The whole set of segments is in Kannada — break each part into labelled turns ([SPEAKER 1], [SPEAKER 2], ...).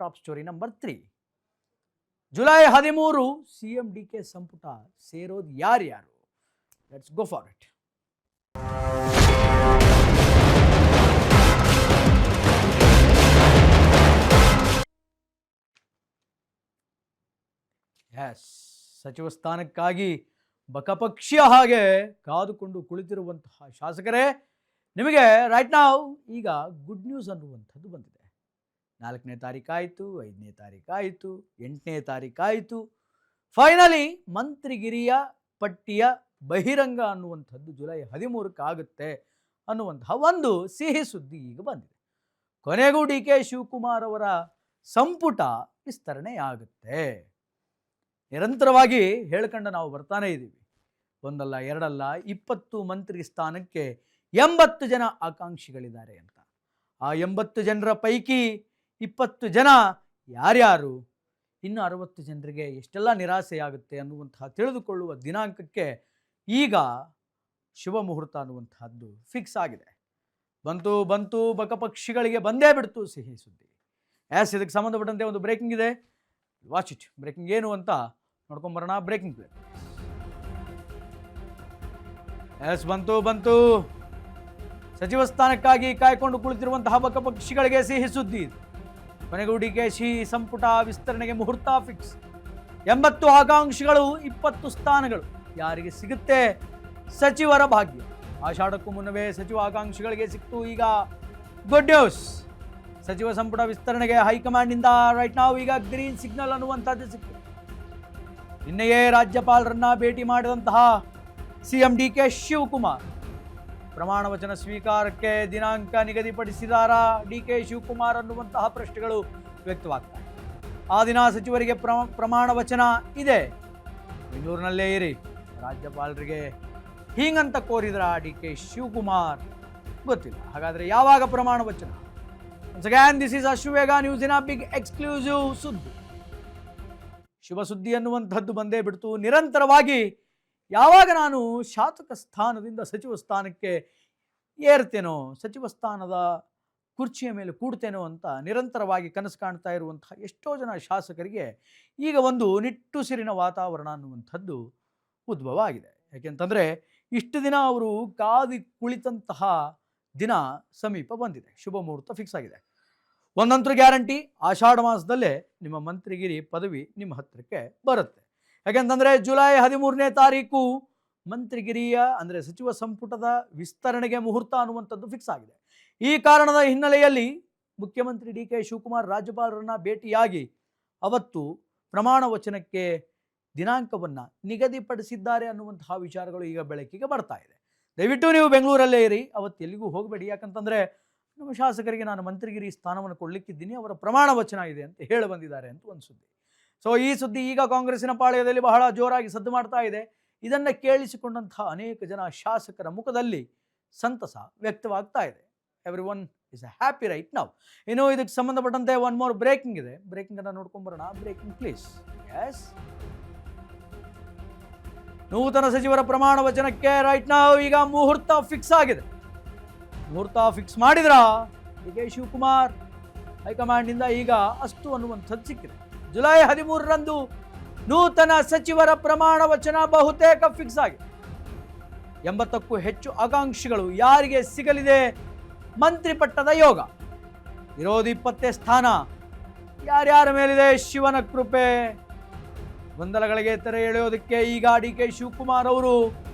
[SPEAKER 1] Top story number 3. July 13 CM D K ಸಂಪುಟ ಸೇರೋದು ಯಾರ್ಯಾರು? Let's go for it. Yes, ಸಚಿವ ಸ್ಥಾನಕ್ಕಾಗಿ ಬಕಪಕ್ಷಿಯ ಹಾಗೆ ಕಾದುಕೊಂಡು ಕುಳಿತಿರುವಂತಹ ಶಾಸಕರೇ, ನಿಮಗೆ ರೈಟ್ ನಾವ್ ಈಗ ಗುಡ್ ನ್ಯೂಸ್ ಅನ್ನುವಂಥದ್ದು ಬಂದಿದೆ. 4ನೇ ತಾರೀಕು ಆಯಿತು, 5ನೇ ತಾರೀಕು ಆಯಿತು, 8ನೇ ತಾರೀಕು ಆಯಿತು. ಫೈನಲಿ ಮಂತ್ರಿಗಿರಿಯ ಪಟ್ಟಿಯ ಬಹಿರಂಗ ಅನ್ನುವಂಥದ್ದು ಜುಲೈ 13ಕ್ಕೆ ಆಗುತ್ತೆ ಅನ್ನುವಂತಹ ಒಂದು ಸಿಹಿ ಸುದ್ದಿ ಈಗ ಬಂದಿದೆ. ಕೊನೆಗೂ ಡಿ ಕೆ ಶಿವಕುಮಾರ್ ಅವರ ಸಂಪುಟ ವಿಸ್ತರಣೆ ಆಗುತ್ತೆ. ನಿರಂತರವಾಗಿ ಹೇಳ್ಕೊಂಡು ನಾವು ಬರ್ತಾನೆ ಇದ್ದೀವಿ. ಒಂದಲ್ಲ ಎರಡಲ್ಲ, 20 ಮಂತ್ರಿ ಸ್ಥಾನಕ್ಕೆ 80 ಜನ ಆಕಾಂಕ್ಷಿಗಳಿದ್ದಾರೆ ಅಂತ. ಆ 80 ಜನರ ಪೈಕಿ 20 ಜನ ಯಾರ್ಯಾರು, ಇನ್ನು 60 ಜನರಿಗೆ ಎಷ್ಟೆಲ್ಲ ನಿರಾಸೆಯಾಗುತ್ತೆ ಅನ್ನುವಂತಹ ತಿಳಿದುಕೊಳ್ಳುವ ದಿನಾಂಕಕ್ಕೆ ಈಗ ಶುಭ ಮುಹೂರ್ತ ಅನ್ನುವಂತಹದ್ದು ಫಿಕ್ಸ್ ಆಗಿದೆ. ಬಂತು ಬಕಪಕ್ಷಿಗಳಿಗೆ ಬಂದೇ ಬಿಡ್ತು ಸಿಹಿ ಸುದ್ದಿ. ಇದಕ್ಕೆ ಸಂಬಂಧಪಟ್ಟಂತೆ ಒಂದು ಬ್ರೇಕಿಂಗ್ ಇದೆ, ವಾಚ್ ಇಟ್. ಬ್ರೇಕಿಂಗ್ ಏನು ಅಂತ ನೋಡ್ಕೊಂಬರೋಣ. Breaking play. ಬಂತು ಸಚಿವ ಸ್ಥಾನಕ್ಕಾಗಿ ಕಾಯ್ಕೊಂಡು ಕುಳಿತಿರುವಂತಹ ಬಕಪಕ್ಷಿಗಳಿಗೆ ಸಿಹಿ ಸುದ್ದಿ ಇದೆ. ಕೊನೆಗೂ ಡಿ ಕೆ ಶಿ ಸಂಪುಟ ವಿಸ್ತರಣೆಗೆ ಮುಹೂರ್ತ ಫಿಕ್ಸ್. 80 ಆಕಾಂಕ್ಷಿಗಳು, 20 ಸ್ಥಾನಗಳು. ಯಾರಿಗೆ ಸಿಗುತ್ತೆ ಸಚಿವರ ಭಾಗ್ಯ? ಆಷಾಢಕ್ಕೂ ಮುನ್ನವೇ ಸಚಿವ ಆಕಾಂಕ್ಷಿಗಳಿಗೆ ಸಿಕ್ತು ಈಗ ಗುಡ್ ನ್ಯೂಸ್. ಸಚಿವ ಸಂಪುಟ ವಿಸ್ತರಣೆಗೆ ಹೈಕಮಾಂಡ್ನಿಂದ ರೈಟ್ ನಾವು ಈಗ ಗ್ರೀನ್ ಸಿಗ್ನಲ್ ಅನ್ನುವಂಥದ್ದು ಸಿಕ್ತು. ನಿನ್ನೆಯೇ ರಾಜ್ಯಪಾಲರನ್ನ ಭೇಟಿ ಮಾಡಿದಂತಹ ಸಿಎಂ ಡಿ ಕೆ ಶಿವಕುಮಾರ್ ಪ್ರಮಾಣ ವಚನ ಸ್ವೀಕಾರಕ್ಕೆ ದಿನಾಂಕ ನಿಗದಿಪಡಿಸಿದಾರಾ ಡಿ ಕೆ ಶಿವಕುಮಾರ್ ಅನ್ನುವಂತಹ ಪ್ರಶ್ನೆಗಳು ವ್ಯಕ್ತವಾಗ್ತವೆ. ಆ ದಿನ ಸಚಿವರಿಗೆ ಪ್ರಮಾಣ ವಚನ ಇದೆ, ಬೆಂಗಳೂರಿನಲ್ಲೇ ಇರಿ. ರಾಜ್ಯಪಾಲರಿಗೆ ಹೀಗಂತ ಕೋರಿದ್ರ ಡಿ ಕೆ ಶಿವಕುಮಾರ್? ಗೊತ್ತಿಲ್ಲ. ಹಾಗಾದರೆ ಯಾವಾಗ ಪ್ರಮಾಣ ವಚನ? Once again, this is Ashwavega ನ್ಯೂಸಿನ ಬಿಗ್ ಎಕ್ಸ್ಕ್ಲೂಸಿವ್ ಸುದ್ದಿ. ಶುಭ ಸುದ್ದಿ ಅನ್ನುವಂಥದ್ದು ಬಂದೇ ಬಿಡ್ತು. ನಿರಂತರವಾಗಿ ಯಾವಾಗ ನಾನು ಶಾಸಕ ಸ್ಥಾನದಿಂದ ಸಚಿವ ಸ್ಥಾನಕ್ಕೆ ಏರ್ತೇನೋ, ಸಚಿವ ಸ್ಥಾನದ ಕುರ್ಚಿಯ ಮೇಲೆ ಕೂಡ್ತೇನೋ ಅಂತ ನಿರಂತರವಾಗಿ ಕನಸು ಕಾಣ್ತಾ ಇರುವಂತಹ ಎಷ್ಟೋ ಜನ ಶಾಸಕರಿಗೆ ಈಗ ಒಂದು ನಿಟ್ಟುಸಿರಿನ ವಾತಾವರಣ ಅನ್ನುವಂಥದ್ದು ಉದ್ಭವ ಆಗಿದೆ. ಯಾಕೆಂತಂದರೆ ಇಷ್ಟು ದಿನ ಅವರು ಕಾದಿ ಕುಳಿತಂತಹ ದಿನ ಸಮೀಪ ಬಂದಿದೆ. ಶುಭ ಮುಹೂರ್ತ ಫಿಕ್ಸ್ ಆಗಿದೆ. ಒಂದಂತೂ ಗ್ಯಾರಂಟಿ, ಆಷಾಢ ಮಾಸದಲ್ಲೇ ನಿಮ್ಮ ಮಂತ್ರಿಗಿರಿ ಪದವಿ ನಿಮ್ಮ ಹತ್ತಿರಕ್ಕೆ ಬರುತ್ತೆ. ಯಾಕೆಂತಂದರೆ ಜುಲೈ 13ನೇ ತಾರೀಕು ಮಂತ್ರಿಗಿರಿಯ ಅಂದರೆ ಸಚಿವ ಸಂಪುಟದ ವಿಸ್ತರಣೆಗೆ ಮುಹೂರ್ತ ಅನ್ನುವಂಥದ್ದು ಫಿಕ್ಸ್ ಆಗಿದೆ. ಈ ಕಾರಣದ ಹಿನ್ನೆಲೆಯಲ್ಲಿ ಮುಖ್ಯಮಂತ್ರಿ ಡಿ ಕೆ ಶಿವಕುಮಾರ್ ರಾಜ್ಯಪಾಲರನ್ನ ಭೇಟಿಯಾಗಿ ಅವತ್ತು ಪ್ರಮಾಣ ವಚನಕ್ಕೆ ದಿನಾಂಕವನ್ನು ನಿಗದಿಪಡಿಸಿದ್ದಾರೆ ಅನ್ನುವಂತಹ ವಿಚಾರಗಳು ಈಗ ಬೆಳಕಿಗೆ ಬರ್ತಾ ಇದೆ. ದಯವಿಟ್ಟು ನೀವು ಬೆಂಗಳೂರಲ್ಲೇ ಇರಿ, ಅವತ್ತು ಎಲ್ಲಿಗೂ ಹೋಗಬೇಡಿ. ಯಾಕಂತಂದರೆ ನಮ್ಮ ಶಾಸಕರಿಗೆ ನಾನು ಮಂತ್ರಿಗಿರಿ ಸ್ಥಾನವನ್ನು ಕೊಡಲಿಕ್ಕಿದ್ದೀನಿ, ಅವರ ಪ್ರಮಾಣ ವಚನ ಇದೆ ಅಂತ ಹೇಳಿ ಬಂದಿದ್ದಾರೆ ಅಂತ ಒಂದು ಸುದ್ದಿ. ಸೊ ಈ ಸುದ್ದಿ ಈಗ ಕಾಂಗ್ರೆಸ್ಸಿನ ಪಾಳ್ಯದಲ್ಲಿ ಬಹಳ ಜೋರಾಗಿ ಸದ್ದು ಮಾಡ್ತಾ ಇದೆ. ಇದನ್ನು ಕೇಳಿಸಿಕೊಂಡಂತಹ ಅನೇಕ ಜನ ಶಾಸಕರ ಮುಖದಲ್ಲಿ ಸಂತಸ ವ್ಯಕ್ತವಾಗ್ತಾ ಇದೆ. Every one is happy right now. ಇನ್ನು ಇದಕ್ಕೆ ಸಂಬಂಧಪಟ್ಟಂತೆ ಒನ್ ಮೋರ್ ಬ್ರೇಕಿಂಗ್ ಇದೆ. ಬ್ರೇಕಿಂಗನ್ನು ನೋಡ್ಕೊಂಬರೋಣ. Breaking please. ಎಸ್, ನೂತನ ಸಚಿವರ ಪ್ರಮಾಣ ವಚನಕ್ಕೆ ರೈಟ್ ನಾವು ಈಗ ಮುಹೂರ್ತ ಫಿಕ್ಸ್ ಆಗಿದೆ. ಮುಹೂರ್ತ ಫಿಕ್ಸ್ ಮಾಡಿದ್ರ ಡಿ ಕೆ ಶಿವಕುಮಾರ್ ಹೈಕಮಾಂಡ್ನಿಂದ ಈಗ ಅಷ್ಟು ಅನ್ನುವಂಥದ್ದು ಸಿಕ್ಕಿದೆ. ಜುಲೈ 13ರಂದು ನೂತನ ಸಚಿವರ ಪ್ರಮಾಣ ವಚನ ಬಹುತೇಕ ಫಿಕ್ಸ್ ಆಗಿದೆ. 80ಕ್ಕೂ ಹೆಚ್ಚು ಆಕಾಂಕ್ಷಿಗಳು. ಯಾರಿಗೆ ಸಿಗಲಿದೆ ಮಂತ್ರಿ ಪಟ್ಟದ ಯೋಗ? ಇರೋದು 20 ಸ್ಥಾನ. ಯಾರ್ಯಾರ ಮೇಲಿದೆ ಶಿವನ ಕೃಪೆ? ಗೊಂದಲಗಳಿಗೆ ತೆರೆ ಎಳೆಯೋದಕ್ಕೆ ಈಗ ಡಿ ಕೆ ಶಿವಕುಮಾರ್ ಅವರು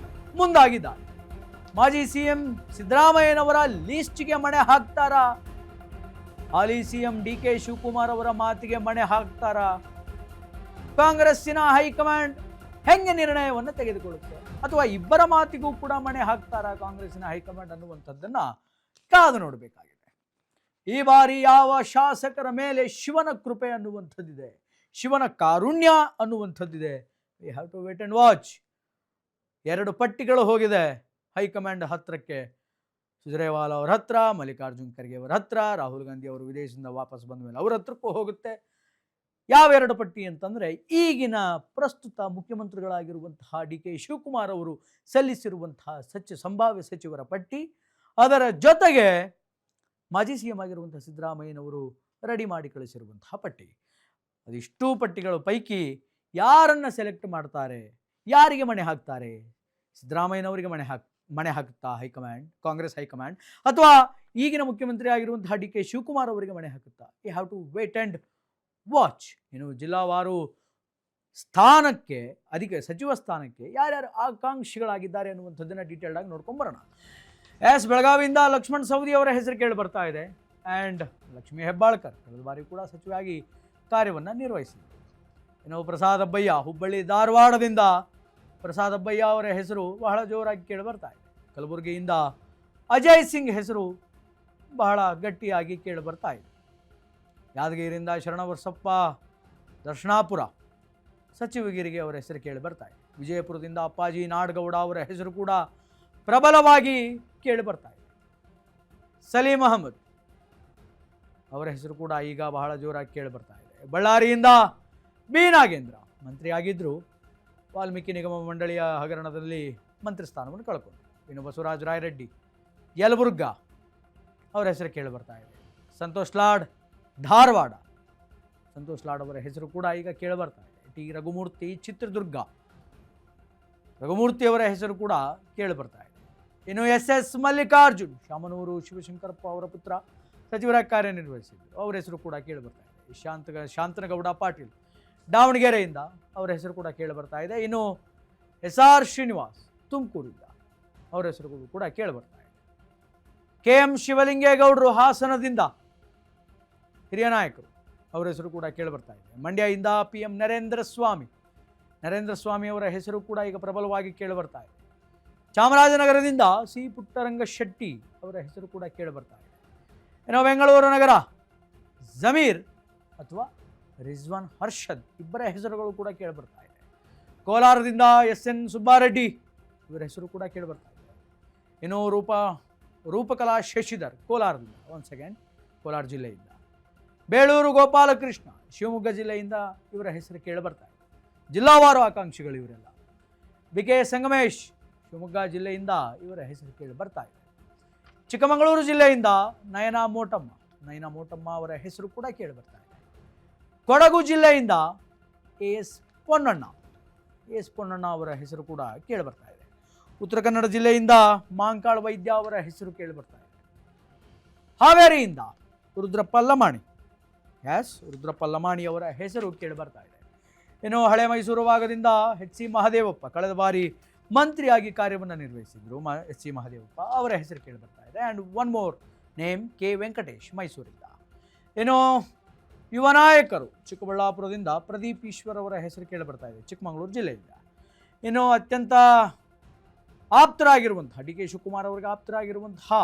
[SPEAKER 1] ಮುಂದಾಗಿದ್ದಾರೆ. ಮಾಜಿ ಸಿಎಂ ಸಿದ್ದರಾಮಯ್ಯನವರ ಲೀಸ್ಟ್ಗೆ ಮಣೆ ಹಾಕ್ತಾರಾ? ಹಾಲಿ ಸಿಎಂ ಡಿ ಕೆ ಶಿವಕುಮಾರ್ ಅವರ ಮಾತಿಗೆ ಮಣೆ ಹಾಕ್ತಾರಾ? ಕಾಂಗ್ರೆಸ್ಸಿನ ಹೈಕಮಾಂಡ್ ಹೆಂಗೆ ನಿರ್ಣಯವನ್ನು ತೆಗೆದುಕೊಳ್ಳುತ್ತೆ? ಅಥವಾ ಇಬ್ಬರ ಮಾತಿಗೂ ಕೂಡ ಮಣೆ ಹಾಕ್ತಾರಾ ಕಾಂಗ್ರೆಸ್ಸಿನ ಹೈಕಮಾಂಡ್ ಅನ್ನುವಂಥದ್ದನ್ನ ಕಾದು ನೋಡಬೇಕಾಗಿದೆ. ಈ ಬಾರಿ ಯಾವ ಶಾಸಕರ ಮೇಲೆ ಶಿವನ ಕೃಪೆ ಅನ್ನುವಂಥದ್ದಿದೆ, ಶಿವನ ಕಾರುಣ್ಯ ಅನ್ನುವಂಥದ್ದಿದೆ? We have to wait and watch. 2 ಪಟ್ಟಿಗಳು ಹೋಗಿದೆ ಹೈಕಮಾಂಡ್ ಹತ್ರಕ್ಕೆ. ಸುಜರೇವಾಲಾ ಅವರ ಹತ್ರ, ಮಲ್ಲಿಕಾರ್ಜುನ್ ಖರ್ಗೆ ಅವರ ಹತ್ರ, ರಾಹುಲ್ ಗಾಂಧಿ ಅವರು ವಿದೇಶದಿಂದ ವಾಪಸ್ ಬಂದ ಮೇಲೆ ಅವರ ಹತ್ರಕ್ಕೂ ಹೋಗುತ್ತೆ. ಯಾವ 2 ಪಟ್ಟಿ ಅಂತಂದರೆ, ಈಗಿನ ಪ್ರಸ್ತುತ ಮುಖ್ಯಮಂತ್ರಿಗಳಾಗಿರುವಂತಹ ಡಿ ಕೆ ಶಿವಕುಮಾರ್ ಅವರು ಸಲ್ಲಿಸಿರುವಂತಹ ಸಂಭಾವ್ಯ ಸಚಿವರ ಪಟ್ಟಿ, ಅದರ ಜೊತೆಗೆ ಮಾಜಿ ಸಿ ಎಂ ಆಗಿರುವಂತಹ ಸಿದ್ದರಾಮಯ್ಯನವರು ರೆಡಿ ಮಾಡಿ ಕಳಿಸಿರುವಂತಹ ಪಟ್ಟಿ. ಅದಿಷ್ಟೂ ಪಟ್ಟಿಗಳ ಪೈಕಿ ಯಾರನ್ನು ಸೆಲೆಕ್ಟ್ ಮಾಡ್ತಾರೆ, ಯಾರಿಗೆ ಮಣೆ ಹಾಕ್ತಾರೆ? ಸಿದ್ದರಾಮಯ್ಯನವರಿಗೆ ಮಣೆ ಹಾಕುತ್ತಾ ಹೈಕಮಾಂಡ್, ಕಾಂಗ್ರೆಸ್ ಹೈಕಮಾಂಡ್, ಅಥವಾ ಈಗಿನ ಮುಖ್ಯಮಂತ್ರಿ ಆಗಿರುವಂತಹ ಡಿ ಕೆ ಶಿವಕುಮಾರ್ ಅವರಿಗೆ ಮಣೆ ಹಾಕುತ್ತಾ? You have to wait and watch. ಇನ್ನು ಜಿಲ್ಲಾವಾರು ಸ್ಥಾನಕ್ಕೆ, ಸಚಿವ ಸ್ಥಾನಕ್ಕೆ ಯಾರ್ಯಾರು ಆಕಾಂಕ್ಷಿಗಳಾಗಿದ್ದಾರೆ ಅನ್ನುವಂಥದ್ದನ್ನು ಡೀಟೇಲ್ಡ್ ಆಗಿ ನೋಡ್ಕೊಂಬರೋಣ. ಬೆಳಗಾವಿಯಿಂದ ಲಕ್ಷ್ಮಣ್ ಸವದಿ ಅವರ ಹೆಸರು ಕೇಳಿ ಬರ್ತಾ ಇದೆ. ಆ್ಯಂಡ್ ಲಕ್ಷ್ಮೀ ಹೆಬ್ಬಾಳ್ಕರ್ ಕಳೆದ ಬಾರಿ ಕೂಡ ಸಚಿವರಾಗಿ ಕಾರ್ಯವನ್ನು ನಿರ್ವಹಿಸಿದರು. ಇನ್ನು ಪ್ರಸಾದ್ ಅಬ್ಬಯ್ಯ, ಹುಬ್ಬಳ್ಳಿ ಧಾರವಾಡದಿಂದ ಪ್ರಸಾದ್ ಅಬ್ಬಯ್ಯ ಅವರ ಹೆಸರು ಬಹಳ ಜೋರಾಗಿ ಕೇಳಿ ಬರ್ತಾ ಇದೆ. ಕಲಬುರಗಿಯಿಂದ ಅಜಯ್ ಸಿಂಗ್ ಹೆಸರು ಬಹಳ ಗಟ್ಟಿಯಾಗಿ ಕೇಳಿ ಬರ್ತಾ ಇದೆ. ಯಾದಗಿರಿಯಿಂದ ಶರಣಬಸಪ್ಪ ದರ್ಶನಾಪುರ ಸಚಿವಗಿರಿಗೆ ಅವರ ಹೆಸರು ಕೇಳಿ ಬರ್ತಾ ಇದೆ. ವಿಜಯಪುರದಿಂದ ಅಪ್ಪಾಜಿ ನಾಡಗೌಡ ಅವರ ಹೆಸರು ಕೂಡ ಪ್ರಬಲವಾಗಿ ಕೇಳಿ ಬರ್ತಾ ಇದೆ. ಸಲೀಂ ಅಹಮದ್ ಅವರ ಹೆಸರು ಕೂಡ ಈಗ ಬಹಳ ಜೋರಾಗಿ ಕೇಳಿ ಬರ್ತಾ ಇದೆ. ಬಳ್ಳಾರಿಯಿಂದ ಬಿ ನಾಗೇಂದ್ರ ಮಂತ್ರಿ ಆಗಿದ್ದರು, ವಾಲ್ಮೀಕಿ ನಿಗಮ ಮಂಡಳಿಯ ಹಗರಣದಲ್ಲಿ ಮಂತ್ರಿ ಸ್ಥಾನವನ್ನು ಕಳ್ಕೊಂಡ್ರು. ಇನ್ನು ಬಸವರಾಜ ರಾಯರೆಡ್ಡಿ ಯಲಬುರ್ಗಾ ಅವರ ಹೆಸರು ಕೇಳಿ ಬರ್ತಾ ಇದೆ. ಸಂತೋಷ್ ಲಾಡ್ ಧಾರವಾಡ, ಸಂತೋಷ್ ಲಾಡ್ ಅವರ ಹೆಸರು ಕೂಡ ಈಗ ಕೇಳಿ ಬರ್ತಾ ಇದೆ. ಟಿ ರಘುಮೂರ್ತಿ ಚಿತ್ರದುರ್ಗ, ರಘುಮೂರ್ತಿ ಅವರ ಹೆಸರು ಕೂಡ ಕೇಳಿ ಬರ್ತಾ ಇದೆ. ಇನ್ನು ಎಸ್ ಮಲ್ಲಿಕಾರ್ಜುನ್ ಶಾಮನೂರು ಶಿವಶಂಕರಪ್ಪ ಅವರ ಪುತ್ರ ಸಚಿವರಾಗಿ ಕಾರ್ಯನಿರ್ವಹಿಸಿದರು, ಅವರ ಹೆಸರು ಕೂಡ ಕೇಳಿ ಬರ್ತಾ ಇದೆ. ಶಾಂತನಗೌಡ ಪಾಟೀಲ್ ದಾವಣಗೆರೆಯಿಂದ ಅವರ ಹೆಸರು ಕೂಡ ಕೇಳಿ ಬರ್ತಾ ಇದೆ. ಇನ್ನು SR ಶ್ರೀನಿವಾಸ್ ತುಮಕೂರಿಂದ ಅವರ ಹೆಸರುಗಳು ಕೂಡ ಕೇಳಿ ಬರ್ತಾ ಇದೆ. KM ಶಿವಲಿಂಗೇಗೌಡರು ಹಾಸನದಿಂದ ಹಿರಿಯ ನಾಯಕರು, ಅವರ ಹೆಸರು ಕೂಡ ಕೇಳಿ ಬರ್ತಾ ಇದೆ. ಮಂಡ್ಯದಿಂದ PM ನರೇಂದ್ರ ಸ್ವಾಮಿ ಅವರ ಹೆಸರು ಕೂಡ ಈಗ ಪ್ರಬಲವಾಗಿ ಕೇಳಿ ಬರ್ತಾ ಇದೆ. ಚಾಮರಾಜನಗರದಿಂದ C ಪುಟ್ಟರಂಗ ಶೆಟ್ಟಿ ಅವರ ಹೆಸರು ಕೂಡ ಕೇಳಿ ಬರ್ತಾ ಇದೆ. ಇನ್ನು ಬೆಂಗಳೂರು ನಗರ ಜಮೀರ್ ಅಥವಾ ರಿಜ್ವಾನ್ ಹರ್ಷದ್ ಇಬ್ಬರ ಹೆಸರುಗಳು ಕೂಡ ಕೇಳಿ ಬರ್ತಾ ಇದೆ. ಕೋಲಾರದಿಂದ SN ಸುಬ್ಬಾರೆಡ್ಡಿ ಇವರ ಹೆಸರು ಕೂಡ ಕೇಳಿ ಬರ್ತಾ ಇದೆ. ಇನ್ನು ರೂಪಕಲಾ ಶಶಿಧರ್ ಕೋಲಾರದಿಂದ, ಕೋಲಾರ ಜಿಲ್ಲೆಯಿಂದ. ಬೇಳೂರು ಗೋಪಾಲಕೃಷ್ಣ ಶಿವಮೊಗ್ಗ ಜಿಲ್ಲೆಯಿಂದ ಇವರ ಹೆಸರು ಕೇಳಿ ಬರ್ತಾ ಇದೆ. ಜಿಲ್ಲಾವಾರು ಆಕಾಂಕ್ಷಿಗಳು ಇವರೆಲ್ಲ. BK ಸಂಗಮೇಶ್ ಶಿವಮೊಗ್ಗ ಜಿಲ್ಲೆಯಿಂದ ಇವರ ಹೆಸರು ಕೇಳಿ ಬರ್ತಾ ಇದೆ. ಚಿಕ್ಕಮಗಳೂರು ಜಿಲ್ಲೆಯಿಂದ ನಯನಾ ಮೋಟಮ್ಮ ಅವರ ಹೆಸರು ಕೂಡ ಕೇಳಿ ಬರ್ತಾ ಇದೆ. ಕೊಡಗು ಜಿಲ್ಲೆಯಿಂದ AS ಪೊನ್ನಣ್ಣ ಅವರ ಹೆಸರು ಕೂಡ ಕೇಳಿ ಬರ್ತಾ ಇದೆ. ಉತ್ತರ ಕನ್ನಡ ಜಿಲ್ಲೆಯಿಂದ ಮಾಂಕಾಳ್ ವೈದ್ಯ ಅವರ ಹೆಸರು ಕೇಳಿ ಬರ್ತಾ ಇದೆ. ಹಾವೇರಿಯಿಂದ ರುದ್ರಪ್ಪ ಲಮಾಣಿ ಅವರ ಹೆಸರು ಕೇಳಿ ಬರ್ತಾ ಇದೆ. ಇನ್ನು ಹಳೆ ಮೈಸೂರು ಭಾಗದಿಂದ HC ಮಹದೇವಪ್ಪ ಕಳೆದ ಬಾರಿ ಮಂತ್ರಿಯಾಗಿ ಕಾರ್ಯವನ್ನು ನಿರ್ವಹಿಸಿದರು. HC ಮಹದೇವಪ್ಪ ಅವರ ಹೆಸರು ಕೇಳಿ ಬರ್ತಾ ಇದೆ. And one more name K Venkatesh ಮೈಸೂರಿಂದ. ಇನ್ನು ಯುವ ನಾಯಕರು ಚಿಕ್ಕಬಳ್ಳಾಪುರದಿಂದ ಪ್ರದೀಪ್ ಈಶ್ವರ್ ಅವರ ಹೆಸರು ಕೇಳಿ ಬರ್ತಾ ಇದೆ, ಚಿಕ್ಕಮಗಳೂರು ಜಿಲ್ಲೆಯಿಂದ. ಇನ್ನು ಅತ್ಯಂತ ಆಪ್ತರಾಗಿರುವಂತಹ ಡಿ ಕೆ ಶಿವಕುಮಾರ್ ಅವರಿಗೆ ಆಪ್ತರಾಗಿರುವಂತಹ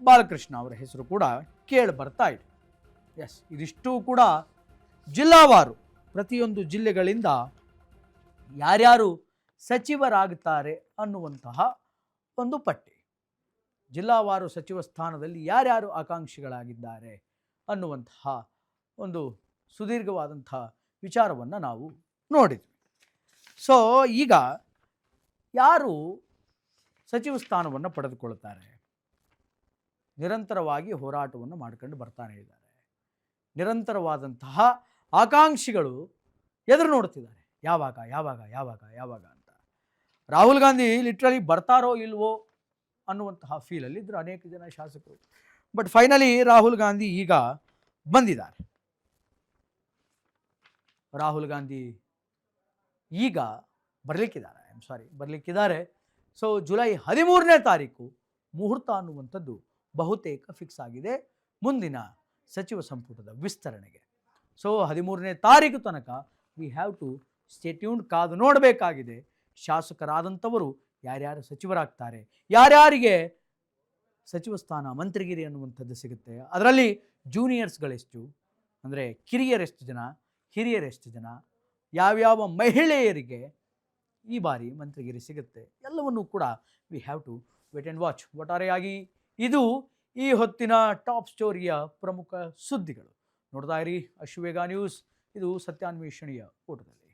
[SPEAKER 1] ಬಾಲಕೃಷ್ಣ ಅವರ ಹೆಸರು ಕೂಡ ಕೇಳಿ ಬರ್ತಾ ಇದೆ. ಇದಿಷ್ಟು ಕೂಡ ಜಿಲ್ಲಾವಾರು ಪ್ರತಿಯೊಂದು ಜಿಲ್ಲೆಗಳಿಂದ ಯಾರ್ಯಾರು ಸಚಿವರಾಗುತ್ತಾರೆ ಅನ್ನುವಂತಹ ಒಂದು ಪಟ್ಟಿ. ಜಿಲ್ಲಾವಾರು ಸಚಿವ ಸ್ಥಾನದಲ್ಲಿ ಯಾರ್ಯಾರು ಆಕಾಂಕ್ಷಿಗಳಾಗಿದ್ದಾರೆ ಅನ್ನುವಂತಹ ಒಂದು ಸುದೀರ್ಘವಾದಂತಹ ವಿಚಾರವನ್ನು ನಾವು ನೋಡಿದ್ವಿ. ಸೊ ಈಗ ಯಾರು ಸಚಿವ ಸ್ಥಾನವನ್ನು ಪಡೆದುಕೊಳ್ತಾರೆ? ನಿರಂತರವಾಗಿ ಹೋರಾಟವನ್ನು ಮಾಡ್ಕೊಂಡು ಬರ್ತಾನೆ ಇದ್ದಾರೆ. ನಿರಂತರವಾದಂತಹ ಆಕಾಂಕ್ಷಿಗಳು ಎದುರು ನೋಡ್ತಿದ್ದಾರೆ, ಯಾವಾಗ ಅಂತ. ರಾಹುಲ್ ಗಾಂಧಿ ಲಿಟ್ರಲಿ ಬರ್ತಾರೋ ಇಲ್ವೋ ಅನ್ನುವಂತಹ ಫೀಲಲ್ಲಿ ಇದ್ರು ಅನೇಕ ಜನ ಶಾಸಕರು. ಬಟ್ ಫೈನಲಿ ರಾಹುಲ್ ಗಾಂಧಿ ಈಗ ಬಂದಿದ್ದಾರೆ. ರಾಹುಲ್ ಗಾಂಧಿ ಈಗ ಬರಲಿಕ್ಕಿದ್ದಾರೆ. ಸೊ ಜುಲೈ 13ನೇ ತಾರೀಕು ಮುಹೂರ್ತ ಅನ್ನುವಂಥದ್ದು ಬಹುತೇಕ ಫಿಕ್ಸ್ ಆಗಿದೆ ಮುಂದಿನ ಸಚಿವ ಸಂಪುಟದ ವಿಸ್ತರಣೆಗೆ. ಸೊ 13ನೇ ತಾರೀಕು ತನಕ we have to stay tuned, ಕಾದು ನೋಡಬೇಕಾಗಿದೆ. ಶಾಸಕರಾದಂಥವರು ಯಾರ್ಯಾರು ಸಚಿವರಾಗ್ತಾರೆ, ಯಾರ್ಯಾರಿಗೆ ಸಚಿವ ಸ್ಥಾನ ಮಂತ್ರಿಗಿರಿ ಅನ್ನುವಂಥದ್ದು ಸಿಗುತ್ತೆ, ಅದರಲ್ಲಿ ಜೂನಿಯರ್ಸ್ಗಳೆಷ್ಟು, ಅಂದರೆ ಕಿರಿಯರೆಷ್ಟು ಜನ, ಹಿರಿಯರೆಷ್ಟು ಜನ, ಯಾವ್ಯಾವ ಮಹಿಳೆಯರಿಗೆ ಈ ಬಾರಿ ಮಂತ್ರಿಗಿರಿ ಸಿಗುತ್ತೆ, ಎಲ್ಲವನ್ನೂ ಕೂಡ we have to wait and watch. ಒಟ್ಟಾರೆಯಾಗಿ ಇದು ಈ ಹೊತ್ತಿನ ಟಾಪ್ ಸ್ಟೋರಿಯ ಪ್ರಮುಖ ಸುದ್ದಿಗಳು. ನೋಡ್ತಾ ಇರಿ ಅಶ್ವೇಗ ನ್ಯೂಸ್. ಇದು ಸತ್ಯಾನ್ವೇಷಣೆಯ ಓಟದಲ್ಲಿ.